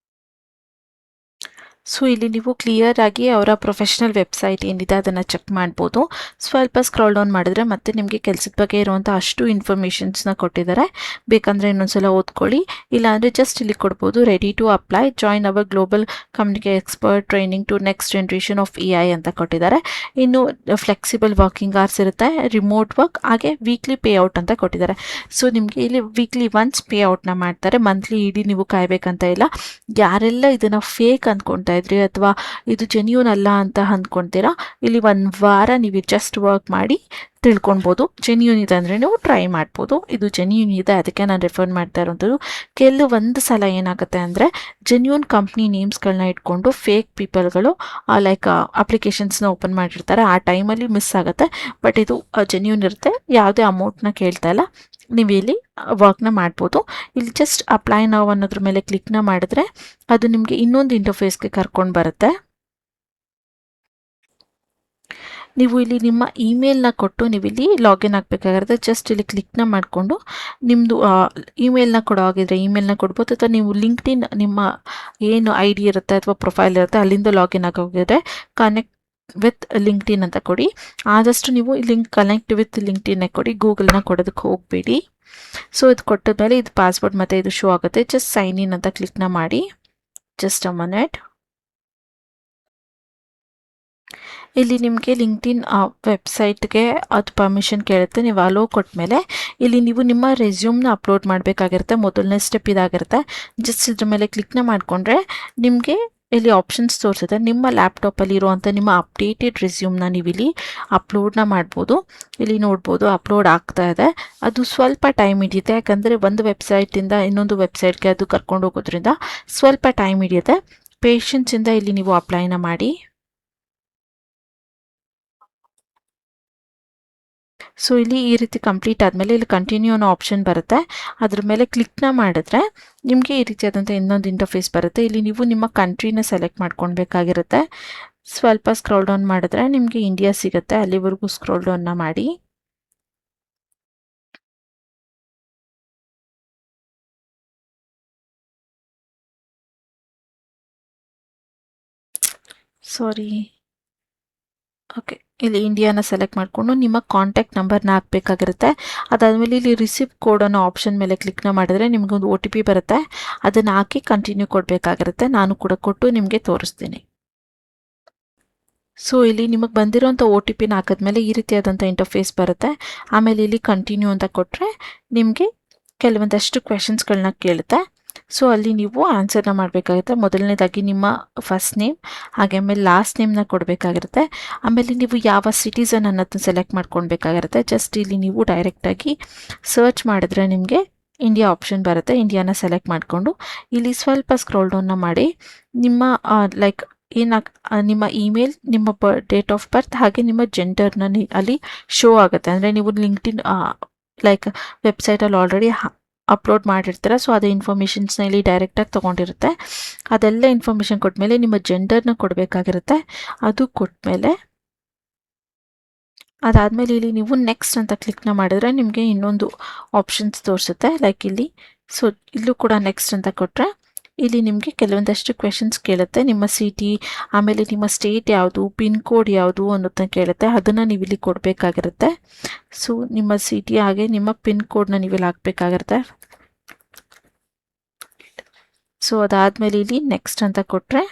[SPEAKER 2] ಸೊ ಇಲ್ಲಿ ನೀವು ಕ್ಲಿಯರ್ ಆಗಿ ಅವರ ಪ್ರೊಫೆಷ್ನಲ್ ವೆಬ್ಸೈಟ್ ಏನಿದೆ ಅದನ್ನು ಚೆಕ್ ಮಾಡ್ಬೋದು. ಸ್ವಲ್ಪ ಸ್ಕ್ರಾಲ್ ಡೌನ್ ಮಾಡಿದ್ರೆ ಮತ್ತೆ ನಿಮಗೆ ಕೆಲಸದ ಬಗ್ಗೆ ಇರುವಂಥ ಅಷ್ಟು ಇನ್ಫಾರ್ಮೇಷನ್ಸ್ನ ಕೊಟ್ಟಿದ್ದಾರೆ. ಬೇಕಂದರೆ ಇನ್ನೊಂದ್ಸಲ ಓದ್ಕೊಳ್ಳಿ, ಇಲ್ಲಾಂದರೆ ಜಸ್ಟ್ ಇಲ್ಲಿ ಕೊಡ್ಬೋದು ready to apply, join our global communication expert training to next generation of AI ಅಂತ ಕೊಟ್ಟಿದ್ದಾರೆ. ಇನ್ನು ಫ್ಲೆಕ್ಸಿಬಲ್ ವರ್ಕಿಂಗ್ ಅವರ್ಸ್ ಇರುತ್ತೆ, ರಿಮೋಟ್ ವರ್ಕ್, ಹಾಗೆ ವೀಕ್ಲಿ ಪೇ ಔಟ್ ಅಂತ ಕೊಟ್ಟಿದ್ದಾರೆ. ಸೊ ನಿಮಗೆ ಇಲ್ಲಿ ವೀಕ್ಲಿ ಒನ್ಸ್ ಪೇ ಔಟ್ನ ಮಾಡ್ತಾರೆ, ಮಂತ್ಲಿ ಇಡೀ ನೀವು ಕಾಯಬೇಕಂತ ಇಲ್ಲ. ಯಾರೆಲ್ಲ ಇದನ್ನು ಫೇಕ್ ಅಂದ್ಕೊಳ್ತಾ ಇದ್ರಿ ಅಥವಾ ಇದು ಜೆನ್ಯೂನ್ ಅಲ್ಲ ಅಂತ ಅಂದ್ಕೊಳ್ತೀರಾ, ಇಲ್ಲಿ 1 ವಾರ ನೀವು ಜಸ್ಟ್ ವರ್ಕ್ ಮಾಡಿ ತಿಳ್ಕೊಳ್ಬೋದು. ಜೆನ್ಯೂನ್ ಇದೆ ಅಂದರೆ ನೀವು ಟ್ರೈ ಮಾಡ್ಬೋದು. ಇದು ಜೆನ್ಯೂನ್ ಇದೆ, ಅದಕ್ಕೆ ನಾನು ರೆಫರ್ ಮಾಡ್ತಾ ಇರೋಂಥದ್ದು. ಕೆಲವೊಂದು ಸಲ ಏನಾಗುತ್ತೆ ಅಂದರೆ ಜೆನ್ಯೂನ್ ಕಂಪ್ನಿ ನೇಮ್ಸ್ಗಳನ್ನ ಇಟ್ಕೊಂಡು ಫೇಕ್ ಪೀಪಲ್ಗಳು ಲೈಕ್ ಅಪ್ಲಿಕೇಶನ್ಸ್ನ ಓಪನ್ ಮಾಡಿರ್ತಾರೆ, ಆ ಟೈಮಲ್ಲಿ ಮಿಸ್ ಆಗುತ್ತೆ. ಬಟ್ ಇದು ಜೆನ್ಯೂನ್ ಇರುತ್ತೆ, ಯಾವುದೇ ಅಮೌಂಟ್ನ ಕೇಳ್ತಾ ಇಲ್ಲ, ನೀವು ಇಲ್ಲಿ ವರ್ಕ್ನ ಮಾಡ್ಬೋದು. ಇಲ್ಲಿ ಜಸ್ಟ್ ಅಪ್ಲೈ ನಾವು ಅನ್ನೋದ್ರ ಮೇಲೆ ಕ್ಲಿಕ್ನ ಮಾಡಿದ್ರೆ ಅದು ನಿಮಗೆ ಇನ್ನೊಂದು ಇಂಟರ್ಫೇಸ್ಗೆ ಕರ್ಕೊಂಡು ಬರುತ್ತೆ. ನೀವು ಇಲ್ಲಿ ನಿಮ್ಮ ಇಮೇಲ್ನ ಕೊಟ್ಟು ನೀವು ಇಲ್ಲಿ ಲಾಗಿನ್ ಆಗಬೇಕಾಗಿರುತ್ತೆ. ಜಸ್ಟ್ ಇಲ್ಲಿ ಕ್ಲಿಕ್ನ ಮಾಡಿಕೊಂಡು ನಿಮ್ಮದು ಇಮೇಲ್ನ ಕೊಡೋ ಆಗಿದ್ರೆ ಇಮೇಲ್ನ ಕೊಡ್ಬೋದು, ಅಥವಾ ನೀವು ಲಿಂಕ್ಡ್ಇನ್ ನಿಮ್ಮ ಏನು ID ಇರುತ್ತೆ ಅಥವಾ ಪ್ರೊಫೈಲ್ ಇರುತ್ತೆ ಅಲ್ಲಿಂದ ಲಾಗಿನ್ ಆಗೋಗಿದ್ರೆ ಕನೆಕ್ಟ್ ವಿತ್ ಲಿಂಕ್ಡ್ಇನ್ ಅಂತ ಕೊಡಿ. ಆದಷ್ಟು ನೀವು ಕನೆಕ್ಟ್ ವಿತ್ ಲಿಂಕ್ಡ್ಇನ್ ಕೊಡಿ, ಗೂಗಲ್ನ ಕೊಡೋದಕ್ಕೆ ಹೋಗಬೇಡಿ. ಸೊ ಇದು ಕೊಟ್ಟ ಮೇಲೆ ಇದು ಪಾಸ್ವರ್ಡ್ ಮತ್ತು ಇದು ಶೋ ಆಗುತ್ತೆ. ಜಸ್ಟ್ ಸೈನ್ ಇನ್ ಅಂತ ಕ್ಲಿಕ್ನ ಮಾಡಿ. Just a minute. ಇಲ್ಲಿ ನಿಮಗೆ ಲಿಂಕ್ಡ್ಇನ್ ವೆಬ್ಸೈಟ್ಗೆ ಅದು ಪರ್ಮಿಷನ್ ಕೇಳುತ್ತೆ. ನೀವು ಅಲೋ ಕೊಟ್ಟಮೇಲೆ ಇಲ್ಲಿ ನೀವು ನಿಮ್ಮ ರೆಸ್ಯೂಮ್ನ ಅಪ್ಲೋಡ್ ಮಾಡಬೇಕಾಗಿರುತ್ತೆ. ಮೊದಲನೇ ಸ್ಟೆಪ್ ಇದಾಗಿರುತ್ತೆ. ಜಸ್ಟ್ ಇದ್ರ ಮೇಲೆ ಕ್ಲಿಕ್ನ ಮಾಡಿಕೊಂಡ್ರೆ ನಿಮಗೆ ಇಲ್ಲಿ ಆಪ್ಷನ್ಸ್ ತೋರಿಸುತ್ತೆ. ನಿಮ್ಮ ಲ್ಯಾಪ್ಟಾಪಲ್ಲಿ ಇರುವಂಥ ನಿಮ್ಮ ಅಪ್ಡೇಟೆಡ್ ರೆಸ್ಯೂಮ್ನ ನೀವು ಇಲ್ಲಿ ಅಪ್ಲೋಡ್ನ ಮಾಡ್ಬೋದು. ಇಲ್ಲಿ ನೋಡ್ಬೋದು ಅಪ್ಲೋಡ್ ಆಗ್ತಾ ಇದೆ. ಅದು ಸ್ವಲ್ಪ ಟೈಮ್ ಹಿಡಿಯುತ್ತೆ, ಯಾಕಂದರೆ ಒಂದು ವೆಬ್ಸೈಟಿಂದ ಇನ್ನೊಂದು ವೆಬ್ಸೈಟ್ಗೆ ಅದು ಕರ್ಕೊಂಡು ಹೋಗೋದ್ರಿಂದ ಸ್ವಲ್ಪ ಟೈಮ್ ಹಿಡಿಯುತ್ತೆ. ಪೇಷನ್ಸಿಂದ ಇಲ್ಲಿ ನೀವು ಅಪ್ಲೈನ ಮಾಡಿ. ಸೊ ಇಲ್ಲಿ ಈ ರೀತಿ ಕಂಪ್ಲೀಟ್ ಆದಮೇಲೆ ಇಲ್ಲಿ ಕಂಟಿನ್ಯೂ ಅನ್ನೋ ಆಪ್ಷನ್ ಬರುತ್ತೆ, ಅದ್ರ ಮೇಲೆ ಕ್ಲಿಕ್ನ ಮಾಡಿದ್ರೆ ನಿಮಗೆ ಈ ರೀತಿಯಾದಂಥ ಇನ್ನೊಂದು ಇಂಟರ್ಫೇಸ್ ಬರುತ್ತೆ. ಇಲ್ಲಿ ನೀವು ನಿಮ್ಮ ಕಂಟ್ರಿನ ಸೆಲೆಕ್ಟ್ ಮಾಡ್ಕೊಳ್ಬೇಕಾಗಿರುತ್ತೆ. ಸ್ವಲ್ಪ ಸ್ಕ್ರೋಲ್ ಡೌನ್ ಮಾಡಿದ್ರೆ ನಿಮಗೆ ಇಂಡಿಯಾ ಸಿಗುತ್ತೆ, ಅಲ್ಲಿವರೆಗೂ ಸ್ಕ್ರೋಲ್ ಡೌನ್ನ ಮಾಡಿ. ಸಾರಿ, ಓಕೆ. ಇಲ್ಲಿ ಇಂಡಿಯಾನ ಸೆಲೆಕ್ಟ್ ಮಾಡಿಕೊಂಡು ನಿಮ್ಮ ಕಾಂಟ್ಯಾಕ್ಟ್ ನಂಬರ್ನ ಹಾಕಬೇಕಾಗಿರುತ್ತೆ. ಅದಾದಮೇಲೆ ಇಲ್ಲಿ ರಿಸೀವ್ ಕೋಡ್ ಅನ್ನೋ ಆಪ್ಷನ್ ಮೇಲೆ ಕ್ಲಿಕ್ನ ಮಾಡಿದ್ರೆ ನಿಮಗೊಂದು OTP ಬರುತ್ತೆ, ಅದನ್ನು ಹಾಕಿ ಕಂಟಿನ್ಯೂ ಕೊಡಬೇಕಾಗಿರುತ್ತೆ. ನಾನು ಕೂಡ ಕೊಟ್ಟು ನಿಮಗೆ ತೋರಿಸ್ತೀನಿ. ಸೊ ಇಲ್ಲಿ ನಿಮಗೆ ಬಂದಿರೋಂಥ OTPನ ಹಾಕಿದ್ಮೇಲೆ ಈ ರೀತಿಯಾದಂಥ ಇಂಟರ್ಫೇಸ್ ಬರುತ್ತೆ. ಆಮೇಲೆ ಇಲ್ಲಿ ಕಂಟಿನ್ಯೂ ಅಂತ ಕೊಟ್ಟರೆ ನಿಮಗೆ ಕೆಲವೊಂದಷ್ಟು ಕ್ವೆಶನ್ಸ್ಗಳನ್ನ ಕೇಳುತ್ತೆ. ಸೊ ಅಲ್ಲಿ ನೀವು ಆನ್ಸರ್ನ ಮಾಡಬೇಕಾಗುತ್ತೆ. ಮೊದಲನೇದಾಗಿ ನಿಮ್ಮ ಫಸ್ಟ್ ನೇಮ್, ಹಾಗೆ ಆಮೇಲೆ ಲಾಸ್ಟ್ ನೇಮ್ನ ಕೊಡಬೇಕಾಗಿರುತ್ತೆ. ಆಮೇಲೆ ನೀವು ಯಾವ ಸಿಟಿಸನ್ ಅನ್ನೋದನ್ನ ಸೆಲೆಕ್ಟ್ ಮಾಡ್ಕೊಳ್ಬೇಕಾಗಿರುತ್ತೆ. ಜಸ್ಟ್ ಇಲ್ಲಿ ನೀವು ಡೈರೆಕ್ಟಾಗಿ ಸರ್ಚ್ ಮಾಡಿದ್ರೆ ನಿಮಗೆ ಇಂಡಿಯಾ ಆಪ್ಷನ್ ಬರುತ್ತೆ. ಇಂಡಿಯಾನ ಸೆಲೆಕ್ಟ್ ಮಾಡಿಕೊಂಡು ಇಲ್ಲಿ ಸ್ವಲ್ಪ ಸ್ಕ್ರೋಲ್ ಡೌನ್ನ ಮಾಡಿ ನಿಮ್ಮ ಲೈಕ್ ನಿಮ್ಮ ಇಮೇಲ್, ನಿಮ್ಮ ಡೇಟ್ ಆಫ್ ಬರ್ತ್, ಹಾಗೆ ನಿಮ್ಮ ಜೆಂಡರ್ನ ಅಲ್ಲಿ ಶೋ ಆಗುತ್ತೆ. ಅಂದರೆ ನೀವು ಲಿಂಕ್ಡ್ಇನ್ ಲೈಕ್ ವೆಬ್ಸೈಟಲ್ಲಿ ಆಲ್ರೆಡಿ ಅಪ್ಲೋಡ್ ಮಾಡಿರ್ತೀರ. ಸೊ ಅದೇ ಇನ್ಫಾರ್ಮೇಷನ್ಸ್ನ ಇಲ್ಲಿ ಡೈರೆಕ್ಟಾಗಿ ತೊಗೊಂಡಿರುತ್ತೆ. ಅದೆಲ್ಲ ಇನ್ಫಾರ್ಮೇಷನ್ ಕೊಟ್ಟಮೇಲೆ ನಿಮ್ಮ ಜೆಂಡರ್ನ ಕೊಡಬೇಕಾಗಿರುತ್ತೆ. ಅದು ಕೊಟ್ಟಮೇಲೆ ಅದಾದಮೇಲೆ ಇಲ್ಲಿ ನೀವು ನೆಕ್ಸ್ಟ್ ಅಂತ ಕ್ಲಿಕ್ನ ಮಾಡಿದ್ರೆ ನಿಮಗೆ ಇನ್ನೊಂದು ಆಪ್ಷನ್ಸ್ ತೋರಿಸುತ್ತೆ ಲೈಕ್ ಇಲ್ಲಿ. ಸೊ ಇಲ್ಲೂ ಕೂಡ ನೆಕ್ಸ್ಟ್ ಅಂತ ಕೊಟ್ಟರೆ ಇಲ್ಲಿ ನಿಮಗೆ ಕೆಲವೊಂದಷ್ಟು ಕ್ವೆಶನ್ಸ್ ಕೇಳುತ್ತೆ. ನಿಮ್ಮ ಸಿಟಿ, ಆಮೇಲೆ ನಿಮ್ಮ ಸ್ಟೇಟ್ ಯಾವುದು, ಪಿನ್ ಕೋಡ್ ಯಾವುದು ಅನ್ನೋದನ್ನ ಕೇಳುತ್ತೆ. ಅದನ್ನು ನೀವು ಇಲ್ಲಿ ಕೊಡಬೇಕಾಗಿರುತ್ತೆ. ಸೊ ನಿಮ್ಮ ಸಿಟಿ ಹಾಗೆ ನಿಮ್ಮ ಪಿನ್ ಕೋಡ್ನ ನೀವು ಇಲ್ಲಿ ಹಾಕಬೇಕಾಗಿರುತ್ತೆ. ಸೊ ಅದಾದಮೇಲೆ ಇಲ್ಲಿ ನೆಕ್ಸ್ಟ್ ಅಂತ ಕೊಟ್ಟರೆ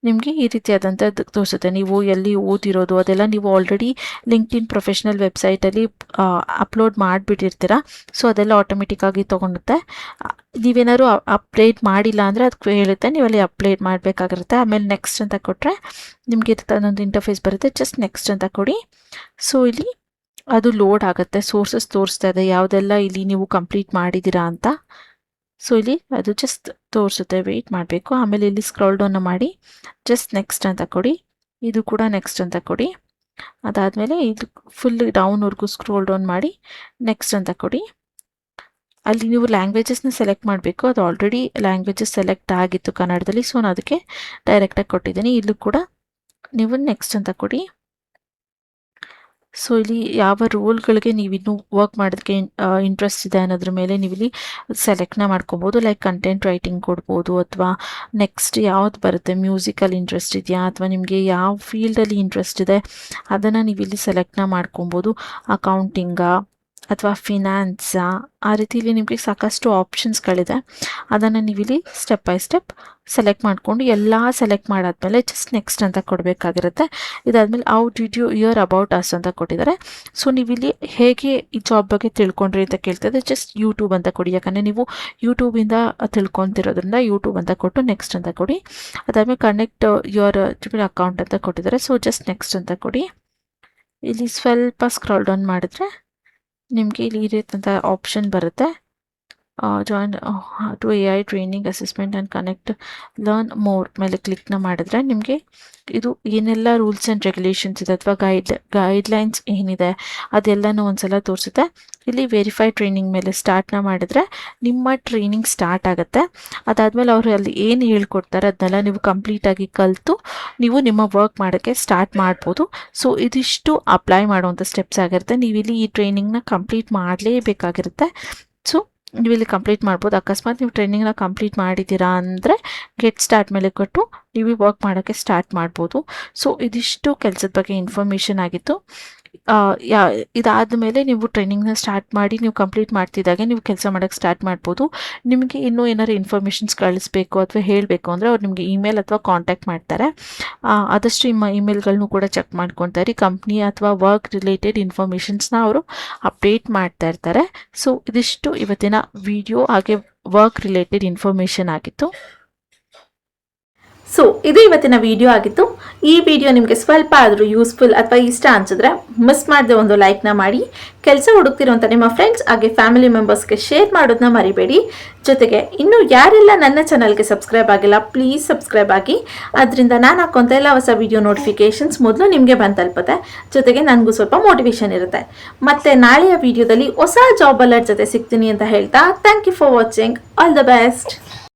[SPEAKER 2] ನಿಮಗೆ ಈ ರೀತಿಯಾದಂಥದ್ದು ತೋರಿಸುತ್ತೆ. ನೀವು ಎಲ್ಲಿ ಓದಿರೋದು ಅದೆಲ್ಲ ನೀವು ಆಲ್ರೆಡಿ ಲಿಂಕ್ಡ್ಇನ್ ಪ್ರೊಫೆಷ್ನಲ್ ವೆಬ್ಸೈಟಲ್ಲಿ ಅಪ್ಲೋಡ್ ಮಾಡಿಬಿಟ್ಟಿರ್ತೀರ. ಸೊ ಅದೆಲ್ಲ ಆಟೋಮೆಟಿಕ್ಕಾಗಿ ತೊಗೊಳುತ್ತೆ. ನೀವೇನಾದ್ರು ಅಪ್ಡೇಟ್ ಮಾಡಿಲ್ಲ ಅಂದರೆ ಅದಕ್ಕೆ ಹೇಳುತ್ತೆ, ನೀವಲ್ಲಿ ಅಪ್ಡೇಟ್ ಮಾಡಬೇಕಾಗಿರುತ್ತೆ. ಆಮೇಲೆ ನೆಕ್ಸ್ಟ್ ಅಂತ ಕೊಟ್ಟರೆ ನಿಮಗೆ ಅದೊಂದು ಇಂಟರ್ಫೇಸ್ ಬರುತ್ತೆ. ಜಸ್ಟ್ ನೆಕ್ಸ್ಟ್ ಅಂತ ಕೊಡಿ. ಸೊ ಇಲ್ಲಿ ಅದು ಲೋಡ್ ಆಗುತ್ತೆ. ಸೋರ್ಸಸ್ ತೋರಿಸ್ತಾ ಇದೆ ಯಾವುದೆಲ್ಲ ಇಲ್ಲಿ ನೀವು ಕಂಪ್ಲೀಟ್ ಮಾಡಿದ್ದೀರಾ ಅಂತ. ಸೊ ಇಲ್ಲಿ ಅದು ಜಸ್ಟ್ ತೋರಿಸುತ್ತೆ, ವೆಯ್ಟ್ ಮಾಡಬೇಕು. ಆಮೇಲೆ ಇಲ್ಲಿ ಸ್ಕ್ರಾಲ್ ಡೌನ್ ಮಾಡಿ ಜಸ್ಟ್ ನೆಕ್ಸ್ಟ್ ಅಂತ ಕೊಡಿ. ಇದು ಕೂಡ ನೆಕ್ಸ್ಟ್ ಅಂತ ಕೊಡಿ. ಅದಾದಮೇಲೆ ಇದು ಫುಲ್ ಡೌನ್ವರೆಗೂ ಸ್ಕ್ರೋಲ್ ಡೌನ್ ಮಾಡಿ ನೆಕ್ಸ್ಟ್ ಅಂತ ಕೊಡಿ. ಅಲ್ಲಿ ನೀವು ಲ್ಯಾಂಗ್ವೇಜಸ್ನ ಸೆಲೆಕ್ಟ್ ಮಾಡಬೇಕು. ಅದು ಆಲ್ರೆಡಿ ಲ್ಯಾಂಗ್ವೇಜಸ್ ಸೆಲೆಕ್ಟ್ ಆಗಿತ್ತು ಕನ್ನಡದಲ್ಲಿ. ಸೊ ನಾನು ಅದಕ್ಕೆ ಡೈರೆಕ್ಟಾಗಿ ಕೊಟ್ಟಿದ್ದೀನಿ. ಇಲ್ಲೂ ಕೂಡ ನೀವು ನೆಕ್ಸ್ಟ್ ಅಂತ ಕೊಡಿ. ಸೊ ಇಲ್ಲಿ ಯಾವ ರೋಲ್ಗಳಿಗೆ ನೀವಿನ್ನೂ ವರ್ಕ್ ಮಾಡೋದಕ್ಕೆ ಇಂಟ್ರೆಸ್ಟ್ ಇದೆ ಅನ್ನೋದ್ರ ಮೇಲೆ ನೀವಿಲ್ಲಿ ಸೆಲೆಕ್ಟ್ನ ಮಾಡ್ಕೊಬೋದು. ಲೈಕ್ ಕಂಟೆಂಟ್ ರೈಟಿಂಗ್ ಕೊಡ್ಬೋದು, ಅಥವಾ ನೆಕ್ಸ್ಟ್ ಯಾವ್ದು ಬರುತ್ತೆ, ಮ್ಯೂಸಿಕಲ್ಲಿ ಇಂಟ್ರೆಸ್ಟ್ ಇದೆಯಾ ಅಥವಾ ನಿಮಗೆ ಯಾವ ಫೀಲ್ಡಲ್ಲಿ ಇಂಟ್ರೆಸ್ಟ್ ಇದೆ ಅದನ್ನು ನೀವಿಲ್ಲಿ ಸೆಲೆಕ್ಟ್ನ ಮಾಡ್ಕೊಬೋದು. ಅಕೌಂಟಿಂಗಾ ಅಥವಾ ಫಿನಾನ್ಸಾ, ಆ ರೀತಿಯಲ್ಲಿ ನಿಮಗೆ ಸಾಕಷ್ಟು ಆಪ್ಷನ್ಸ್ಗಳಿದೆ. ಅದನ್ನು ನೀವಿಲ್ಲಿ ಸ್ಟೆಪ್ ಬೈ ಸ್ಟೆಪ್ ಸೆಲೆಕ್ಟ್ ಮಾಡಿಕೊಂಡು ಎಲ್ಲ ಸೆಲೆಕ್ಟ್ ಮಾಡಾದ್ಮೇಲೆ ಜಸ್ಟ್ ನೆಕ್ಸ್ಟ್ ಅಂತ ಕೊಡಬೇಕಾಗಿರುತ್ತೆ. ಇದಾದಮೇಲೆ how did you hear about us ಅಂತ ಕೊಟ್ಟಿದ್ದಾರೆ. ಸೊ ನೀವಿಲ್ಲಿ ಹೇಗೆ ಈ ಜಾಬ್ ಬಗ್ಗೆ ತಿಳ್ಕೊಂಡ್ರಿ ಅಂತ ಕೇಳ್ತಿದ್ರೆ ಜಸ್ಟ್ ಯೂಟ್ಯೂಬ್ ಅಂತ ಕೊಡಿ. ಯಾಕಂದರೆ ನೀವು ಯೂಟ್ಯೂಬಿಂದ ತಿಳ್ಕೊತಿರೋದ್ರಿಂದ ಯೂಟ್ಯೂಬ್ ಅಂತ ಕೊಟ್ಟು ನೆಕ್ಸ್ಟ್ ಅಂತ ಕೊಡಿ. ಅದಾದಮೇಲೆ ಕನೆಕ್ಟ್ ಯುವರ್ ಜಿಮೇಲ್ ಅಕೌಂಟ್ ಅಂತ ಕೊಟ್ಟಿದ್ದಾರೆ. ಸೊ ಜಸ್ಟ್ ನೆಕ್ಸ್ಟ್ ಅಂತ ಕೊಡಿ. ಇಲ್ಲಿ ಸ್ವಲ್ಪ ಸ್ಕ್ರಾಲ್ ಡೌನ್ ಮಾಡಿದ್ರೆ ನಿಮಗೆ ಇಲ್ಲಿ ಈ ರೀತಿಯಂಥ ಆಪ್ಷನ್ ಬರುತ್ತೆ. Join to AI training assessment and connect learn more ಮೇಲೆ ಕ್ಲಿಕ್ನ ಮಾಡಿದ್ರೆ ನಿಮಗೆ ಇದು ಏನೆಲ್ಲ ರೂಲ್ಸ್ ಆ್ಯಂಡ್ ರೆಗ್ಯುಲೇಷನ್ಸ್ ಇದೆ ಅಥವಾ ಗೈಡ್ಲೈನ್ಸ್ ಏನಿದೆ ಅದೆಲ್ಲನೂ ಒಂದ್ಸಲ ತೋರಿಸುತ್ತೆ. ಇಲ್ಲಿ ವೆರಿಫೈ ಟ್ರೈನಿಂಗ್ ಮೇಲೆ ಸ್ಟಾರ್ಟ್ನ ಮಾಡಿದ್ರೆ ನಿಮ್ಮ ಟ್ರೈನಿಂಗ್ ಸ್ಟಾರ್ಟ್ ಆಗುತ್ತೆ. ಅದಾದಮೇಲೆ ಅವರು ಅಲ್ಲಿ ಏನು ಹೇಳ್ಕೊಡ್ತಾರೆ ಅದನ್ನೆಲ್ಲ ನೀವು ಕಂಪ್ಲೀಟಾಗಿ ಕಲಿತು ನೀವು ನಿಮ್ಮ ವರ್ಕ್ ಮಾಡೋಕ್ಕೆ ಸ್ಟಾರ್ಟ್ ಮಾಡ್ಬೋದು. ಸೊ ಇದಿಷ್ಟು ಅಪ್ಲೈ ಮಾಡುವಂಥ ಸ್ಟೆಪ್ಸ್ ಆಗಿರುತ್ತೆ. ನೀವಿಲ್ಲಿ ಈ ಟ್ರೈನಿಂಗ್ನ ಕಂಪ್ಲೀಟ್ ಮಾಡಲೇಬೇಕಾಗಿರುತ್ತೆ. ಸೊ ನೀವು ಇಲ್ಲಿ ಕಂಪ್ಲೀಟ್ ಮಾಡ್ಬೋದು. ಅಕಸ್ಮಾತ್ ನೀವು ಟ್ರೈನಿಂಗ್ನ ಕಂಪ್ಲೀಟ್ ಮಾಡಿದ್ದೀರಾ ಅಂದರೆ ಗೆಟ್ ಸ್ಟಾರ್ಟ್ ಮೇಲೆ ಕೊಟ್ಟು ನೀವು ವರ್ಕ್ ಮಾಡೋಕ್ಕೆ ಸ್ಟಾರ್ಟ್ ಮಾಡ್ಬೋದು. ಸೊ ಇದಿಷ್ಟು ಕೆಲಸದ ಬಗ್ಗೆ ಇನ್ಫಾರ್ಮೇಷನ್ ಆಗಿತ್ತು. ಇದಾದ ಮೇಲೆ ನೀವು ಟ್ರೈನಿಂಗ್ನ ಸ್ಟಾರ್ಟ್ ಮಾಡಿ ನೀವು ಕಂಪ್ಲೀಟ್ ಮಾಡ್ತಿದ್ದಾಗೆ ನೀವು ಕೆಲಸ ಮಾಡೋಕ್ಕೆ ಸ್ಟಾರ್ಟ್ ಮಾಡ್ಬೋದು. ನಿಮಗೆ ಇನ್ನೂ ಏನಾದ್ರು ಇನ್ಫಾರ್ಮೇಷನ್ಸ್ ಕಳಿಸ್ಬೇಕು ಅಥವಾ ಹೇಳಬೇಕು ಅಂದರೆ ಅವ್ರು ನಿಮಗೆ ಇಮೇಲ್ ಅಥವಾ ಕಾಂಟ್ಯಾಕ್ಟ್ ಮಾಡ್ತಾರೆ. ಆದಷ್ಟು ನಿಮ್ಮ ಇಮೇಲ್ಗಳನ್ನು ಕೂಡ ಚೆಕ್ ಮಾಡ್ಕೊತಾರೆ. ಕಂಪ್ನಿ ಅಥವಾ ವರ್ಕ್ ರಿಲೇಟೆಡ್ ಇನ್ಫಾರ್ಮೇಷನ್ಸ್ನ ಅವರು ಅಪ್ಡೇಟ್ ಮಾಡ್ತಾ ಇರ್ತಾರೆ. ಸೊ ಇದಿಷ್ಟು ಇವತ್ತಿನ ವಿಡಿಯೋ ಹಾಗೆ ವರ್ಕ್ ರಿಲೇಟೆಡ್ ಇನ್ಫಾರ್ಮೇಷನ್ ಆಗಿತ್ತು.
[SPEAKER 1] ಸೊ ಇದು ಇವತ್ತಿನ ವಿಡಿಯೋ ಆಗಿತ್ತು. ಈ ವಿಡಿಯೋ ನಿಮಗೆ ಸ್ವಲ್ಪ ಆದರೂ ಯೂಸ್ಫುಲ್ ಅಥವಾ ಇಷ್ಟ ಅನ್ಸಿದ್ರೆ ಮಿಸ್ ಮಾಡದೆ ಒಂದು ಲೈಕ್ನ ಮಾಡಿ. ಕೆಲಸ ಹುಡುಕ್ತಿರೋಂಥ ನಿಮ್ಮ ಫ್ರೆಂಡ್ಸ್ ಹಾಗೆ ಫ್ಯಾಮಿಲಿ ಮೆಂಬರ್ಸ್ಗೆ ಶೇರ್ ಮಾಡೋದನ್ನ ಮರಿಬೇಡಿ. ಜೊತೆಗೆ ಇನ್ನೂ ಯಾರೆಲ್ಲ ನನ್ನ ಚಾನಲ್ಗೆ ಸಬ್ಸ್ಕ್ರೈಬ್ ಆಗಿಲ್ಲ ಪ್ಲೀಸ್ ಸಬ್ಸ್ಕ್ರೈಬ್ ಆಗಿ. ಅದರಿಂದ ನಾನು ಹಾಕೋಂಥ ಎಲ್ಲ ಹೊಸ ವಿಡಿಯೋ ನೋಟಿಫಿಕೇಶನ್ಸ್ ಮೊದಲು ನಿಮಗೆ ಬಂದು ತಲುಪುತ್ತೆ. ಜೊತೆಗೆ ನನಗೂ ಸ್ವಲ್ಪ ಮೋಟಿವೇಶನ್ ಇರುತ್ತೆ. ಮತ್ತೆ ನಾಳೆಯ ವಿಡಿಯೋದಲ್ಲಿ ಹೊಸ ಜಾಬ್ ಅಲರ್ಟ್ ಜೊತೆ ಸಿಗ್ತೀನಿ ಅಂತ ಹೇಳ್ತಾ thank you for watching. All the best.